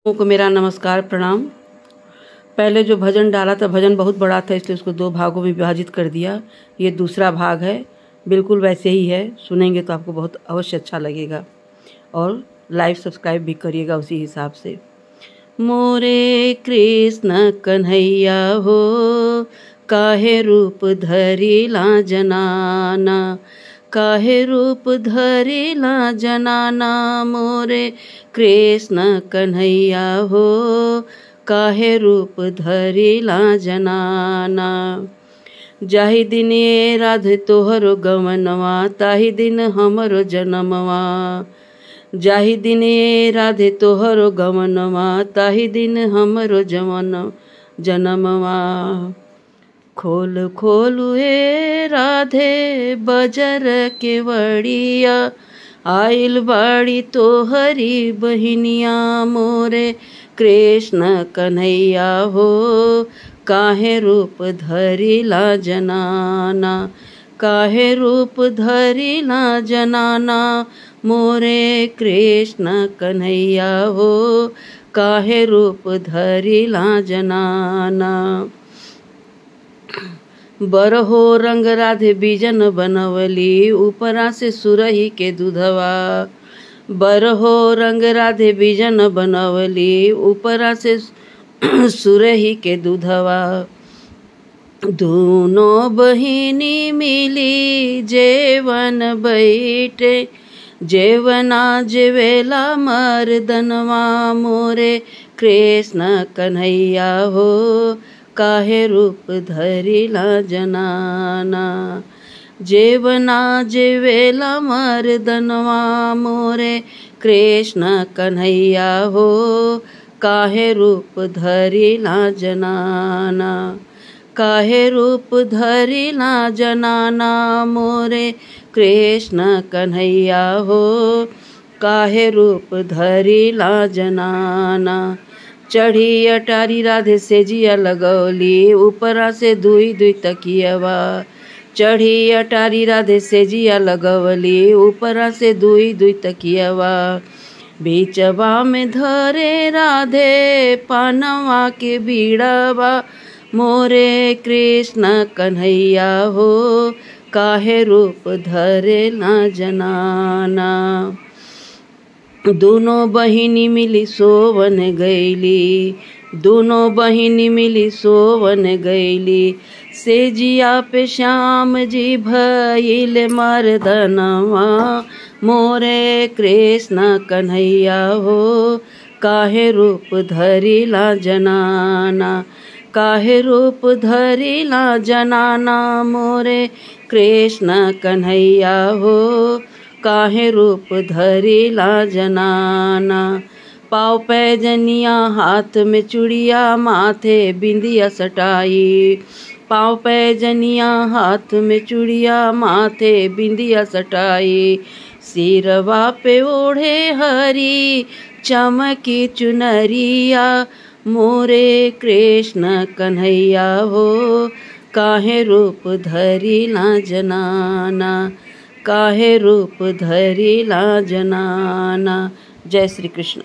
को मेरा नमस्कार प्रणाम। पहले जो भजन डाला था, भजन बहुत बड़ा था इसलिए उसको 2 भागों में विभाजित कर दिया। ये दूसरा भाग है, बिल्कुल वैसे ही है। सुनेंगे तो आपको बहुत अवश्य अच्छा लगेगा और लाइव सब्सक्राइब भी करिएगा उसी हिसाब से। मोरे कृष्ण कन्हैया हो, काहे रूप धरिला जनाना, काहे रूप धरिला जनाना। मोरे कृष्ण कन्हैया हो, काहे रूप धरिला जनाना। जाहि दिन ये राधे तोहरो गमनवा, ताहि दिन हमरो जनमवा। जाहि दिन ये राधे तोहरो गमनवा, ताहि दिन हमरो जनमवा। खोल खोल ए राधे बजर के वड़िया, आइल बाड़ी तोहरी बहिनिया। मोरे कृष्ण कन्हैया हो, काहे रूप धरिला जनाना, काहे रूप धरिला जनाना। मोरे कृष्ण कन्हैया हो, काहे रूप धरिला जनाना। बरहो रंग राधे बीजन बनवली, ऊपरा से सुरही के दूधवा। बरहो रंग राधे बीजन बनवली, ऊपरा से सुरही के दूधवा। दोनों बहिनी मिली जेवन बैठे, जेवना जेवेला मर्दनवा। मोरे कृष्ण कन्हैया हो, काहे रूप धरिला जनाना। जेवना जेवेला मर्दनवा। मोरे कृष्ण कन्हैया हो, काहे रूप धरिला जनाना, काहे रूप धरिला जनाना। मोरे कृष्ण कन्हैया हो, काहे रूप धरिला जनाना। चढ़ी अटारी राधे से जिया लगौली, ऊपरा से दुई दुई तकियवा। चढ़ी अटारी राधे से जिया लगौली, ऊपरा से दुई दुई तकियवा। बीचवा में धरे राधे पानवा के बीड़ावा। मोरे कृष्ण कन्हैया हो, काहे रूप धरिला जनाना। दोनों बहिनी मिली सोवन गईली, दोनों बहिनी मिली सोवन गईली। से जिया पे श्याम जी भइल मर्दनवा। मोरे कृष्ण कन्हैया हो, काहे रूप धरिला जनाना, काहे रूप धरिला जनाना। मोरे कृष्ण कन्हैया हो, काहे रूप धरिला जनाना। पाँव पैजनिया हाथ में चूड़िया, माथे बिंदिया सटाई। पाँव पैजनिया हाथ में चूड़िया, माथे बिंदिया सटाई। सिरवा पे ओढ़े हरी चमकी चुनरिया। मोरे कृष्ण कन्हैया हो, काहे रूप धरिला जनाना, काहे रूप धरिला जनाना। जय श्री कृष्ण।